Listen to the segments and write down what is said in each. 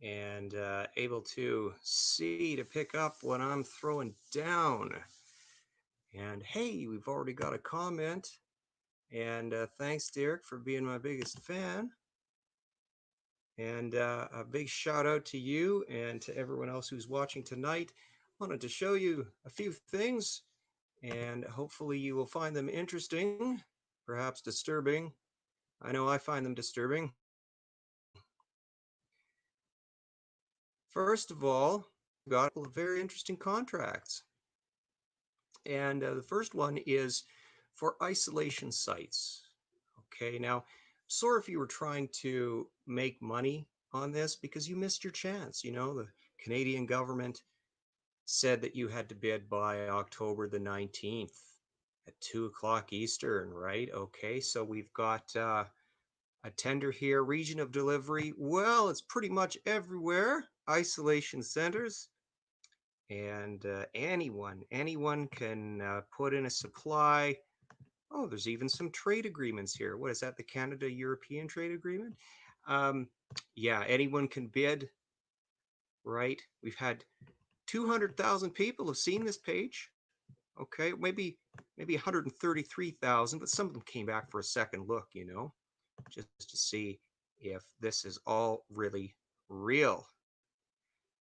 and able to see to pick up what I'm throwing down. And hey, we've already got a comment. And thanks, Derek, for being my biggest fan. And a big shout out to you and to everyone else who's watching tonight. Wanted to show you a few things, and hopefully you will find them interesting, perhaps disturbing. I know I find them disturbing. First of all, we've got a very interesting contracts. And the first one is for isolation sites. Okay, now, sorry if you were trying to make money on this because you missed your chance. You know, the Canadian government said that you had to bid by October the 19th at 2 o'clock Eastern, right? Okay, so we've got a tender here, region of delivery. Well, it's pretty much everywhere. Isolation centers, and anyone can put in a supply. Oh, there's even some trade agreements here. What is that? The Canada European Trade Agreement? Um, yeah, anyone can bid, right? We've had 200,000 people have seen this page. Okay, maybe 133,000, but some of them came back for a second look, you know, just to see if this is all really real.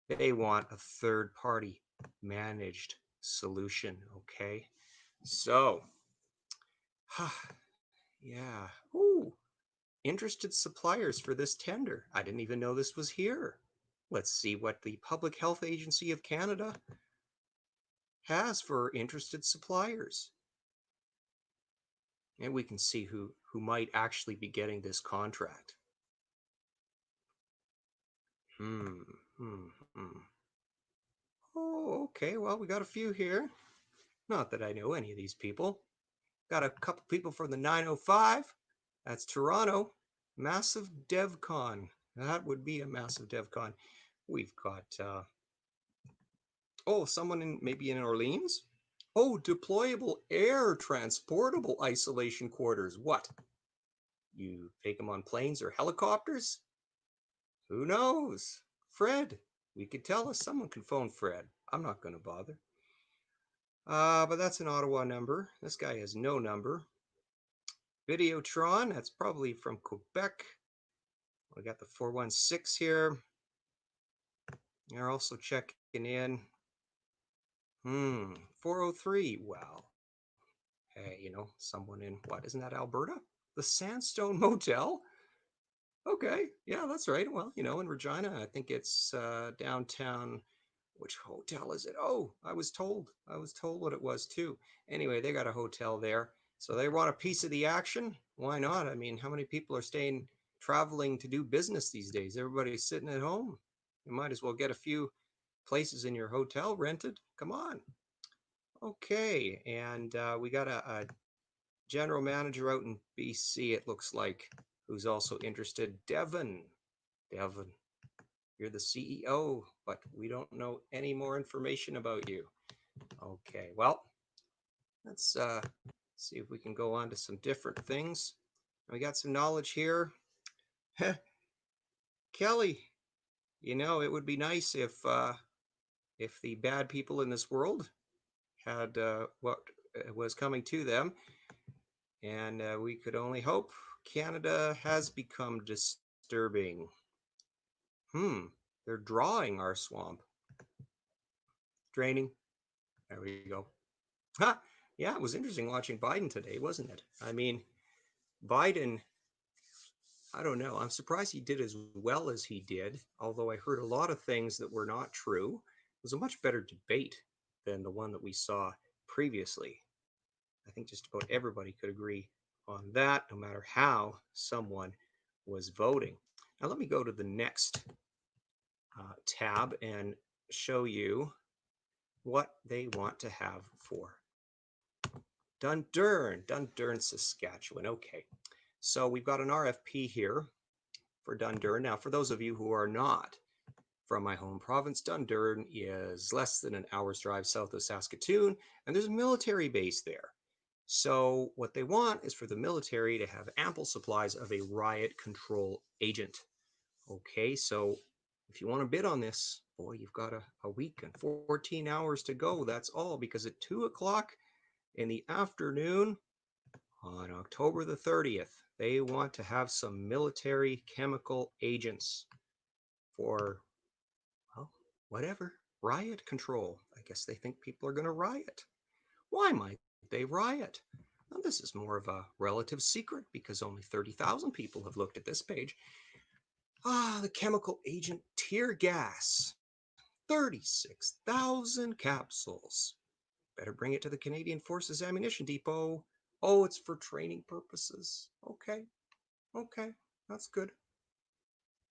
They want a third party managed solution. Okay, so yeah. Ooh, interested suppliers for this tender. I didn't even know this was here. Let's see what the Public Health Agency of Canada has for interested suppliers. And we can see who might actually be getting this contract. Hmm, hmm, hmm. Oh, okay. Well, we got a few here. Not that I know any of these people. Got a couple people from the 905. That's Toronto. Massive DevCon. That would be a massive DevCon. We've got oh, someone in maybe in Orleans. Oh, deployable air transportable isolation quarters. What? You take them on planes or helicopters? Who knows? Fred, we could tell us. Someone can phone Fred. I'm not going to bother. But that's an Ottawa number. This guy has no number. Videotron, that's probably from Quebec. We got the 416 here. They're also checking in. 403. Well, hey, you know, someone in what? Isn't that Alberta? The Sandstone Motel? Okay, yeah, that's right. Well, you know, in Regina, I think it's downtown. Which hotel is it? Oh, I was told what it was too. Anyway, they got a hotel there. So they want a piece of the action. Why not? I mean, how many people are staying traveling to do business these days? Everybody's sitting at home. You might as well get a few places in your hotel rented. Come on. Okay, and we got a general manager out in BC, it looks like, who's also interested. Devon, you're the CEO, but we don't know any more information about you. Okay, well, let's see if we can go on to some different things. We got some knowledge here. Kelly, you know, it would be nice if the bad people in this world had what was coming to them, and we could only hope. Canada has become disturbing. They're drawing our swamp. Draining. There we go. Ha! Yeah, it was interesting watching Biden today, wasn't it? I mean, Biden, I don't know. I'm surprised he did as well as he did, although I heard a lot of things that were not true. It was a much better debate than the one that we saw previously. I think just about everybody could agree on that, no matter how someone was voting. Now, let me go to the next tab and show you what they want to have for Dundurn, Saskatchewan. Okay, so we've got an RFP here for Dundurn. Now, for those of you who are not from my home province, Dundurn is less than an hour's drive south of Saskatoon, and there's a military base there. So what they want is for the military to have ample supplies of a riot control agent. Okay, so if you want to bid on this, boy, you've got a week and 14 hours to go. That's all, because at 2 o'clock in the afternoon on October the 30th, they want to have some military chemical agents for, well, whatever, riot control. I guess they think people are going to riot. Why might they riot? Now, this is more of a relative secret because only 30,000 people have looked at this page. The chemical agent tear gas. 36,000 capsules. Better bring it to the Canadian Forces Ammunition Depot. Oh, it's for training purposes. Okay, okay, that's good.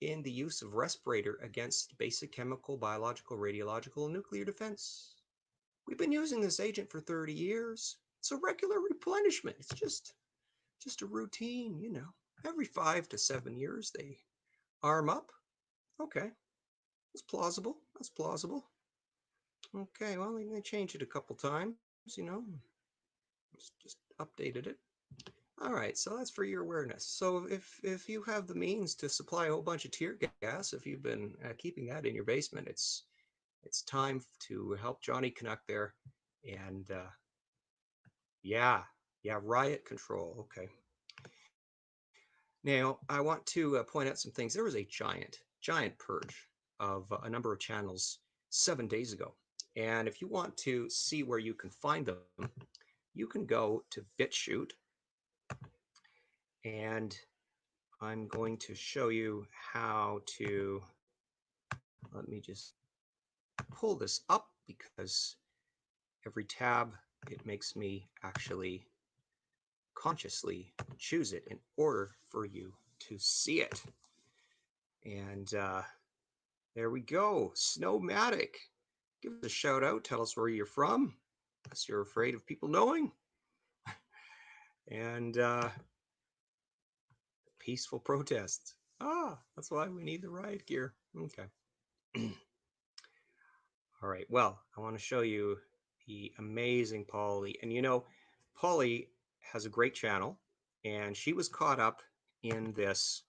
In the use of respirator against basic chemical, biological, radiological, and nuclear defense. We've been using this agent for 30 years. It's a regular replenishment. It's just a routine, you know. Every 5 to 7 years, they arm up. Okay, that's plausible. That's plausible. Okay, well, they changed it a couple times, you know. Just updated it. All right, so that's for your awareness. So if you have the means to supply a whole bunch of tear gas, if you've been keeping that in your basement, it's time to help Johnny Canuck there, and yeah, yeah, riot control. Okay. Now I want to point out some things. There was a giant purge of a number of channels 7 days ago, and if you want to see where you can find them, you can go to BitChute, and I'm going to show you how to, let me just pull this up because every tab, it makes me actually consciously choose it in order for you to see it. And there we go, Snowmatic. Give us a shout out, tell us where you're from, unless you're afraid of people knowing. And peaceful protests. That's why we need the riot gear. Okay. All right, well, I want to show you the amazing Polly. And you know, Polly has a great channel, and she was caught up in this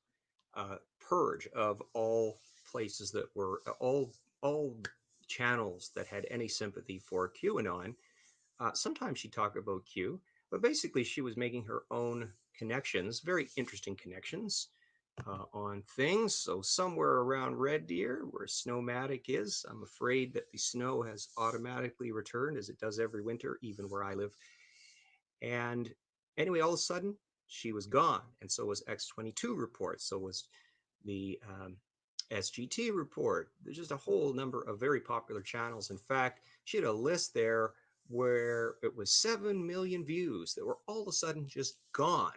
purge of all places that were all channels that had any sympathy for QAnon. Sometimes she talked about Q, but basically she was making her own connections, very interesting connections on things. So somewhere around Red Deer, where Snowmatic is, I'm afraid that the snow has automatically returned, as it does every winter, even where I live. And anyway, all of a sudden, she was gone, and so was X22 report. So was the SGT report. There's just a whole number of very popular channels. In fact, she had a list there where it was 7 million views that were all of a sudden just gone.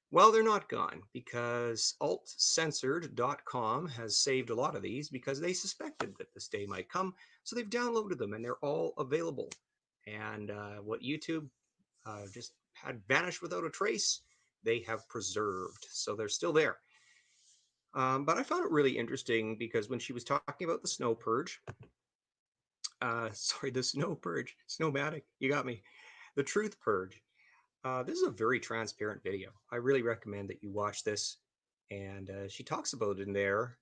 Well, they're not gone, because altcensored.com has saved a lot of these because they suspected that this day might come. So they've downloaded them and they're all available. And what YouTube just had vanished without a trace, they have preserved. So they're still there. But I found it really interesting because when she was talking about the snow purge, sorry, the snow purge, Snowmatic, you got me. The truth purge. This is a very transparent video. I really recommend that you watch this. And she talks about it in there.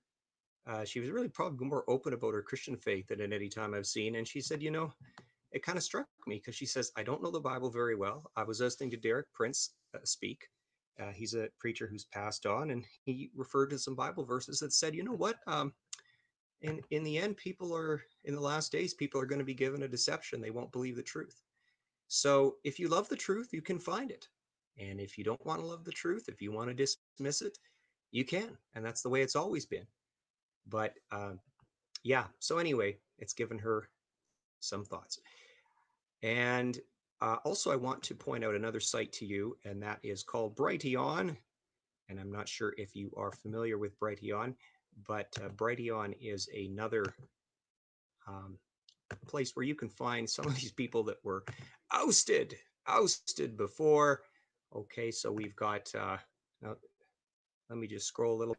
She was really probably more open about her Christian faith than at any time I've seen. And she said, you know, it kind of struck me because she says, I don't know the Bible very well. I was listening to Derek Prince speak. He's a preacher who's passed on, and he referred to some Bible verses that said, you know what? In the end, in the last days, people are going to be given a deception. They won't believe the truth. So if you love the truth, you can find it. And if you don't want to love the truth, if you want to dismiss it, you can. And that's the way it's always been. But yeah, so anyway, it's given her some thoughts. And also, I want to point out another site to you, and that is called Brighteon. And I'm not sure if you are familiar with Brighteon, but Brighteon is another place where you can find some of these people that were ousted before. Okay, so we've got, now, let me just scroll a little.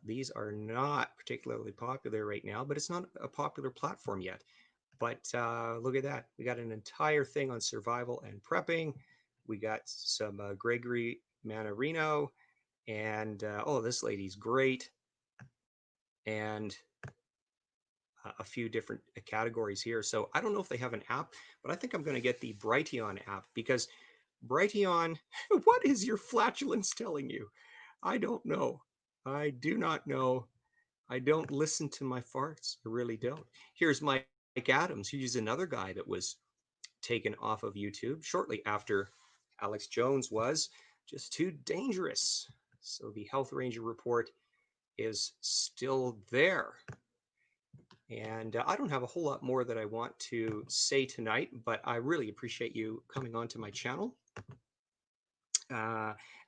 These are not particularly popular right now, but it's not a popular platform yet. But look at that. We got an entire thing on survival and prepping. We got some Gregory Manarino. And oh, this lady's great. and a few different categories here. So I don't know if they have an app, but I think I'm going to get the Brighteon app because Brighteon, what is your flatulence telling you? I don't know. I do not know. I don't listen to my farts. I really don't. Here's Mike Adams. He's another guy that was taken off of YouTube shortly after Alex Jones was just too dangerous. So the Health Ranger report is still there. And I don't have a whole lot more that I want to say tonight, but I really appreciate you coming onto my channel.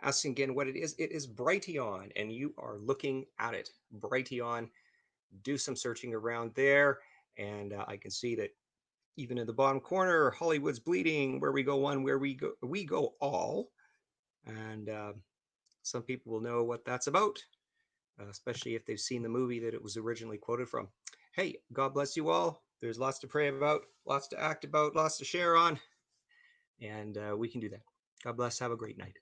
Asking again what it is Brighteon, and you are looking at it. Brighteon, do some searching around there, and I can see that even in the bottom corner, Hollywood's bleeding, where we go one, where we go all. And some people will know what that's about, especially if they've seen the movie that it was originally quoted from. Hey, God bless you all. There's lots to pray about, lots to act about, lots to share on, and we can do that. God bless. Have a great night.